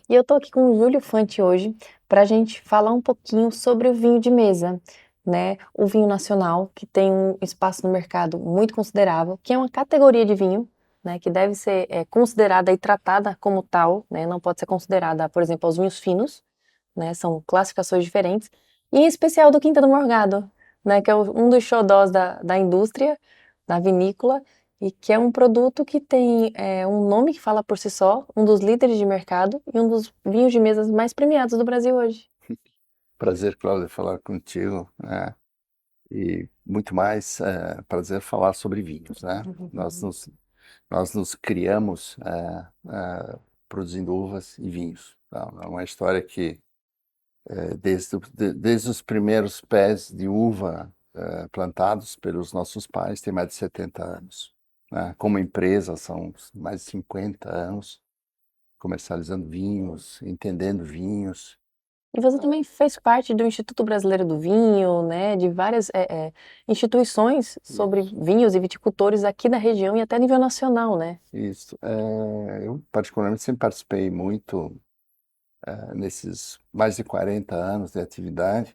E eu tô aqui com o Júlio Fante hoje para a gente falar um pouquinho sobre o vinho de mesa, né? O vinho nacional, que tem um espaço no mercado muito considerável, que é uma categoria de vinho, né? Que deve ser considerada e tratada como tal, né? Não pode ser considerada, por exemplo, os vinhos finos, né? São classificações diferentes, e em especial do Quinta do Morgado, né? Que é um dos xodós da indústria, da vinícola, e que é um produto que tem um nome que fala por si só, um dos líderes de mercado e um dos vinhos de mesas mais premiados do Brasil hoje. Prazer, Cláudia, falar contigo, né? E muito mais prazer falar sobre vinhos, né? Nós nos criamos produzindo uvas e vinhos. Tá? É uma história que desde os primeiros pés de uva plantados pelos nossos pais tem mais de 70 anos. Né? Como empresa são mais de 50 anos comercializando vinhos, entendendo vinhos. E você também fez parte do Instituto Brasileiro do Vinho, né? De várias instituições sobre Isso. vinhos e viticultores aqui da região e até a nível nacional, né? Isso. Eu, particularmente, sempre participei muito, nesses mais de 40 anos de atividade,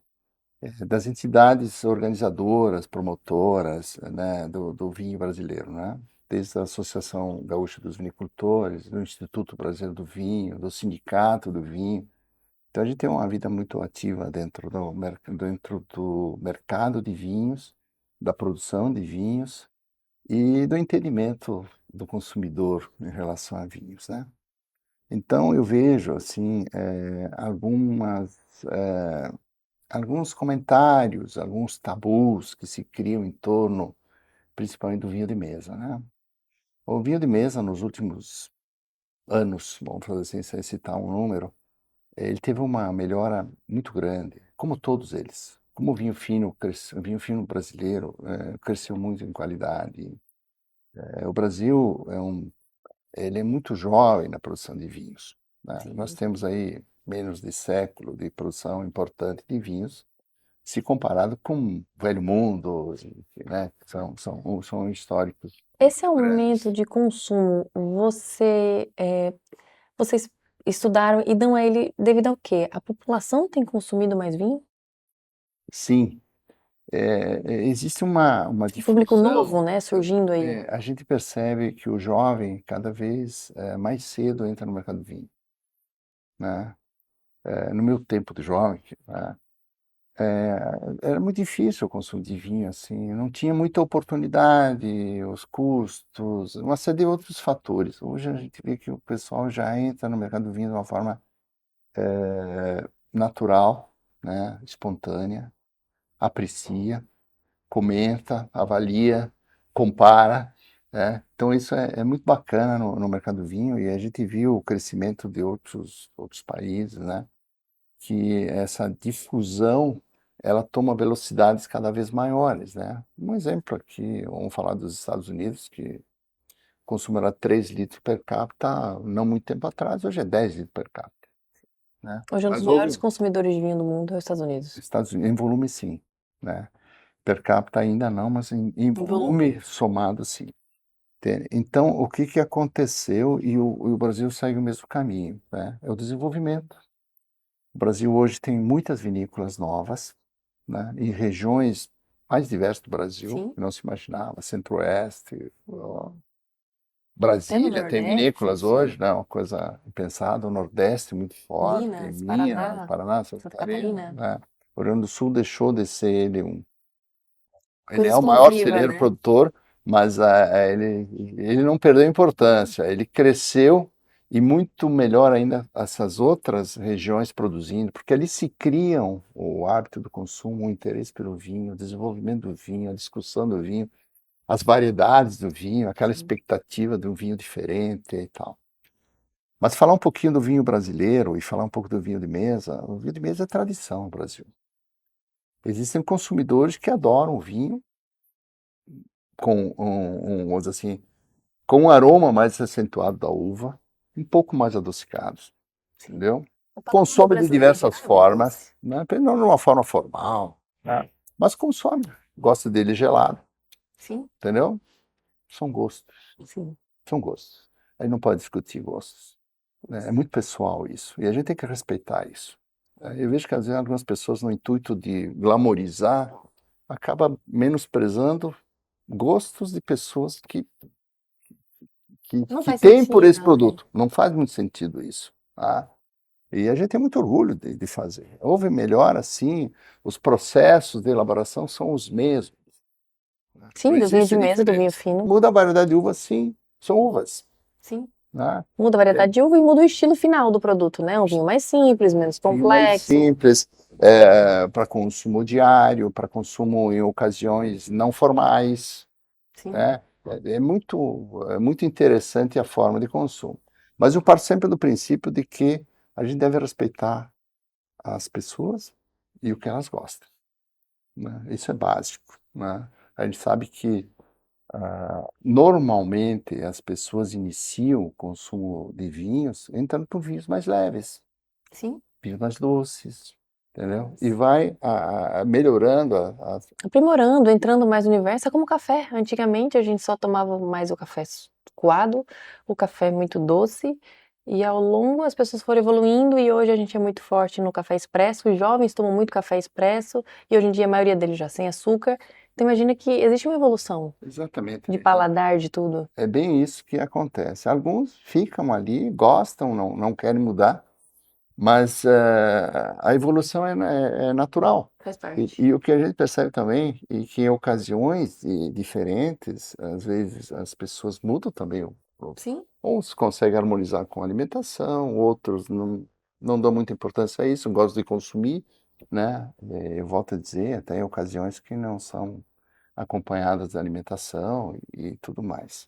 das entidades organizadoras, promotoras, né, do vinho brasileiro, né? Desde a Associação Gaúcha dos Vinicultores, do Instituto Brasileiro do Vinho, do Sindicato do Vinho. Então, a gente tem uma vida muito ativa dentro do mercado de vinhos, da produção de vinhos e do entendimento do consumidor em relação a vinhos, né? Então eu vejo assim alguns comentários, alguns tabus que se criam em torno, principalmente do vinho de mesa, né? O vinho de mesa nos últimos anos, vamos fazer assim, sem citar um número, ele teve uma melhora muito grande, como todos eles. Como o vinho fino, o vinho fino brasileiro cresceu muito em qualidade. O Brasil ele é muito jovem na produção de vinhos, né? Nós Sim. temos aí menos de século de produção importante de vinhos, se comparado com o Velho Mundo, né? São históricos Esse aumento grandes. de consumo, vocês estudaram e dão a ele devido ao quê? A população tem consumido mais vinho? Sim, existe uma Um público difusão. novo, né, surgindo aí. A gente percebe que o jovem cada vez mais cedo entra no mercado do vinho, né? No meu tempo de jovem, né? Era muito difícil o consumo de vinho, assim, não tinha muita oportunidade, os custos, uma série de outros fatores. Hoje a gente vê que o pessoal já entra no mercado do vinho de uma forma natural, né, espontânea, aprecia, comenta, avalia, compara, né? Então isso é muito bacana no mercado do vinho e a gente viu o crescimento de outros países, né? Que essa difusão ela toma velocidades cada vez maiores, né? Um exemplo aqui, vamos falar dos Estados Unidos, que o consumo era 3 litros per capita não muito tempo atrás, hoje é 10 litros per capita, né? Hoje é um dos Mas maiores houve consumidores de vinho do mundo é os Estados Unidos. Estados Unidos, em volume sim, né? Per capita ainda não, mas em Em volume. volume somado sim. Então, o que que aconteceu e o Brasil segue o mesmo caminho, né? É o desenvolvimento. O Brasil hoje tem muitas vinícolas novas, né, em regiões mais diversas do Brasil, Sim. que não se imaginava, Centro-Oeste, ó, Até no Brasília tem Nordeste, vinícolas hoje, sim. né, uma coisa impensada, o Nordeste muito forte, Minas, Minas, Paraná, Paraná, Santa Santa Catarina, Catarina. né. O Rio Grande do Sul deixou de ser ele Coisa é o maior exclusiva, celeiro né? produtor, mas ele não perdeu importância, ele cresceu e muito melhor ainda essas outras regiões produzindo, porque ali se criam o hábito do consumo, o interesse pelo vinho, o desenvolvimento do vinho, a discussão do vinho, as variedades do vinho, aquela Sim. expectativa de um vinho diferente e tal. Mas falar um pouquinho do vinho brasileiro e falar um pouco do vinho de mesa, o vinho de mesa é tradição no Brasil. Existem consumidores que adoram o vinho com vamos dizer assim, com um aroma mais acentuado da uva, um pouco mais adocicados, Sim. entendeu? O paladar do Consome de brasileiro em diversas geral é mais doce. formas, né? Não de uma forma formal, né? Mas consome. Gosta dele gelado, Sim, entendeu? São gostos, sim. são gostos. Aí não pode discutir gostos. né? É muito pessoal isso, e a gente tem que respeitar isso. Eu vejo que às vezes algumas pessoas, no intuito de glamorizar, acaba menosprezando gostos de pessoas Não que faz têm por esse sentido, né? produto. Não faz muito sentido isso, tá? E a gente tem muito orgulho de fazer. Houve melhora, sim, os processos de elaboração são os mesmos, né? Não Sim, do vinho de existe mesa, do vinho diferença. fino, Muda a variedade de uva, sim, são uvas, sim. né? Muda a É, variedade de uva e muda o estilo final do produto, né? Um vinho mais simples, menos vinho mais complexo. simples, para consumo diário, para consumo em ocasiões não formais, Sim, né? É muito interessante a forma de consumo. Mas eu parto sempre do princípio de que a gente deve respeitar as pessoas e o que elas gostam, né? Isso é básico, né? A gente sabe que normalmente as pessoas iniciam o consumo de vinhos entrando por vinhos mais leves, sim. vinhos mais doces, entendeu? E vai melhorando Aprimorando, entrando mais no universo, é como o café. Antigamente a gente só tomava mais o café coado, o café muito doce, e ao longo as pessoas foram evoluindo e hoje a gente é muito forte no café expresso, os jovens tomam muito café expresso e hoje em dia a maioria deles já sem açúcar. Então imagina que existe uma evolução exatamente. de paladar de tudo. É bem isso que acontece. Alguns ficam ali, gostam, não querem mudar, mas a evolução é natural. Faz E, parte. e o que a gente percebe também é que em ocasiões diferentes, às vezes as pessoas mudam também. Sim, Uns conseguem harmonizar com a alimentação, outros não dão muita importância a isso, gostam de consumir, né? Eu volto a dizer, até em ocasiões que não são acompanhadas da alimentação e tudo mais.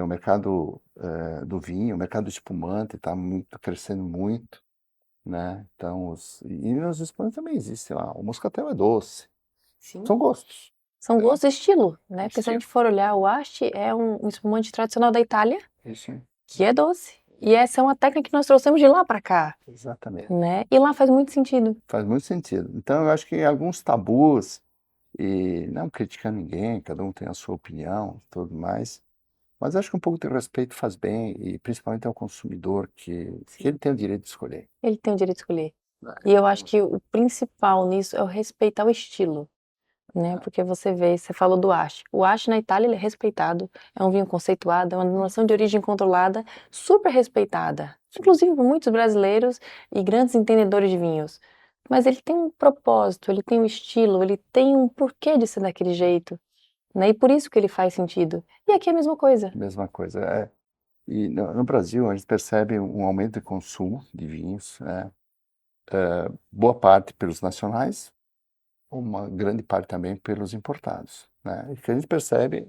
O mercado do vinho, o mercado do espumante está crescendo muito, né? Então, e nos espumantes também existe lá. O moscatel é doce. sim. São gostos, São né? gostos e estilo, né? Porque se a Estilo. gente for olhar, o Asti é um espumante tradicional da Itália, Isso, que é doce. E essa é uma técnica que nós trouxemos de lá para cá, exatamente. né? E lá faz muito sentido. Faz muito sentido. Então, eu acho que alguns tabus, e não criticando ninguém, cada um tem a sua opinião, tudo mais, mas acho que um pouco de respeito faz bem, e principalmente ao consumidor, que ele Sim. tem o direito de escolher, Ele tem o direito de escolher. né? E eu acho que o principal nisso é o respeitar o estilo, né? Ah, Porque você vê, você falou do Asti. O Asti na Itália ele é respeitado, é um vinho conceituado, é uma denominação de origem controlada, super respeitada, inclusive por muitos brasileiros e grandes entendedores de vinhos. Mas ele tem um propósito, ele tem um estilo, ele tem um porquê de ser daquele jeito, né? E por isso que ele faz sentido. E aqui é a mesma coisa. mesma coisa. E no Brasil, a gente percebe um aumento de consumo de vinhos, né? Boa parte pelos nacionais, uma grande parte também pelos importados, né? E o que a gente percebe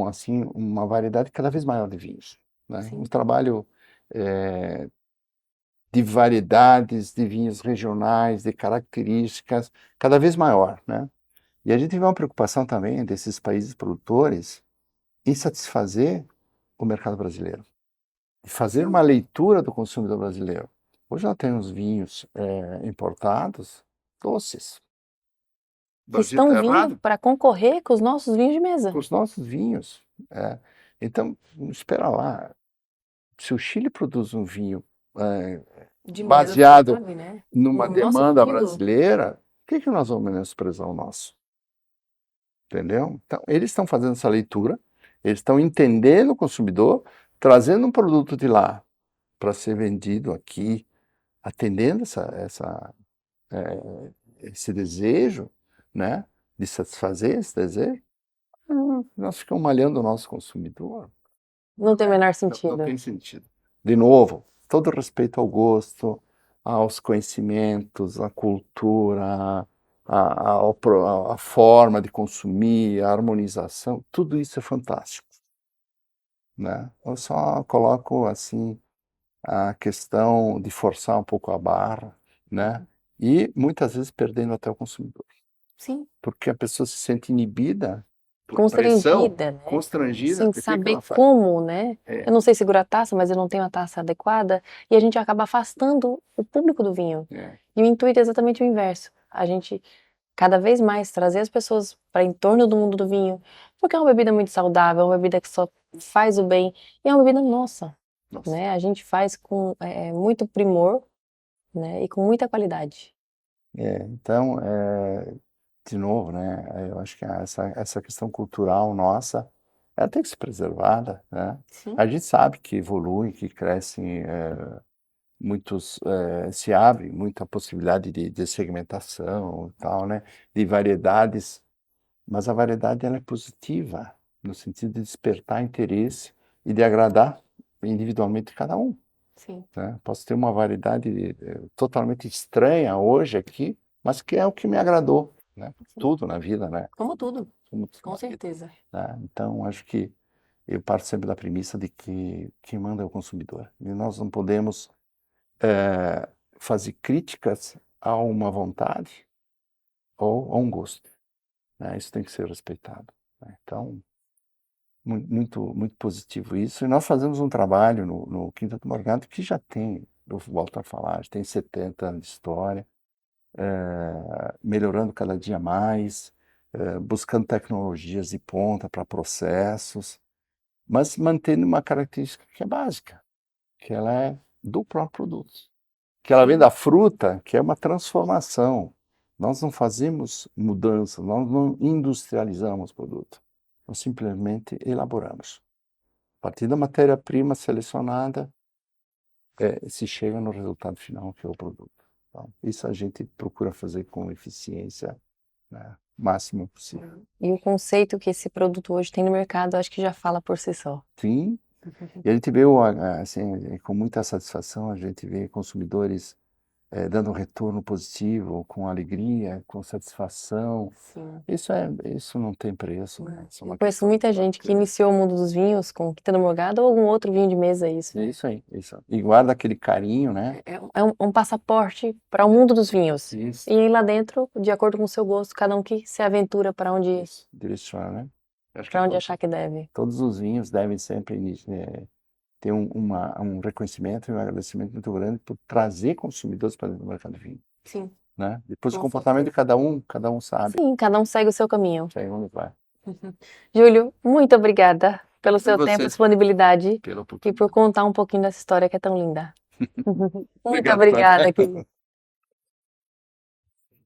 assim, uma variedade cada vez maior de vinhos, né? Um Sim. trabalho de variedades de vinhos regionais, de características cada vez maior, né? E a gente vê uma preocupação também desses países produtores em satisfazer o mercado brasileiro, e fazer Sim. uma leitura do consumidor brasileiro. Hoje nós temos vinhos importados doces. O Que Brasil estão está vindo errado para concorrer com os nossos vinhos de com mesa. os nossos vinhos. Então, espera lá. Se o Chile produz um vinho eh, De mesa, baseado sabe, né? numa No nosso demanda estilo. brasileira, por que nós vamos menosprezar o nosso? Entendeu? Então, eles estão fazendo essa leitura, eles estão entendendo o consumidor, trazendo um produto de lá para ser vendido aqui, atendendo esse desejo, né, de satisfazer esse desejo. Nós ficamos malhando o nosso consumidor. Não tem o menor Não sentido. tem sentido. De novo, todo respeito ao gosto, aos conhecimentos, à cultura, a forma de consumir, a harmonização, tudo isso é fantástico, né? Eu só coloco assim a questão de forçar um pouco a barra, né? E muitas vezes perdendo até o consumidor, Sim. porque a pessoa se sente inibida por pressão, Constrangida, né? constrangida, Sem o que que saber ela faz? como, né? É, Eu não sei segurar a taça, mas eu não tenho a taça adequada. E a gente acaba afastando o público do vinho. é, E o intuito é exatamente o inverso. A gente cada vez mais trazer as pessoas para em torno do mundo do vinho. Porque é uma bebida muito saudável, é uma bebida que só faz o bem. E é uma bebida nossa. Nossa. né? A gente faz com muito primor, né? E com muita qualidade. Então, de novo, né? Eu acho que essa questão cultural nossa, ela tem que ser preservada, né? Sim, A gente sabe que evolui, que cresce, se abre muita possibilidade de segmentação e tal, né? De variedades, mas a variedade ela é positiva, no sentido de despertar interesse e de agradar individualmente cada um, sim, né? Posso ter uma variedade totalmente estranha hoje aqui, mas que é o que me agradou, né? sim. Tudo na vida, né? Como tudo, Tudo com na vida, certeza. né? Então, acho que eu parto sempre da premissa de que quem manda é o consumidor. E nós não podemos fazer críticas a uma vontade ou a um gosto, né? Isso tem que ser respeitado, né? Então, muito, muito positivo isso. E nós fazemos um trabalho no Quinta do Morgado que já tem, eu volto a falar, já tem 70 anos de história, melhorando cada dia mais, buscando tecnologias de ponta para processos, mas mantendo uma característica que é básica, que ela é do próprio produto. Que ela vem Sim. da fruta, que é uma transformação. Nós não fazemos mudança, nós não industrializamos o produto. Nós simplesmente elaboramos. A partir da matéria-prima selecionada, se chega no resultado final, que é o produto. Então, isso a gente procura fazer com eficiência, né, máxima possível. E o conceito que esse produto hoje tem no mercado, acho que já fala por si só. Sim, e a gente vê, assim, com muita satisfação, a gente vê consumidores dando um retorno positivo, com alegria, com satisfação. Sim. Isso não tem preço, né? Isso é Eu uma conheço questão muita de gente que crer. iniciou o mundo dos vinhos com Quinta do Morgado ou algum outro vinho de mesa, é isso, É né? isso aí, isso. E guarda aquele carinho, né? É um passaporte para o mundo dos vinhos. Isso, E aí lá dentro, de acordo com o seu gosto, cada um que se aventura isso. Direciona, né? Eu acho que para onde achar que deve. todos os vinhos devem sempre ter um reconhecimento e um agradecimento muito grande por trazer consumidores para dentro do mercado de vinho, Sim, né? Depois o com comportamento de certeza. cada um sabe. Sim, cada um segue o seu caminho. Sei onde vai. Júlio, muito obrigada pelo E seu tempo e você, disponibilidade pela e por oportunidade. contar um pouquinho dessa história que é tão linda. Muito Obrigado, Cláudio. obrigada, querido.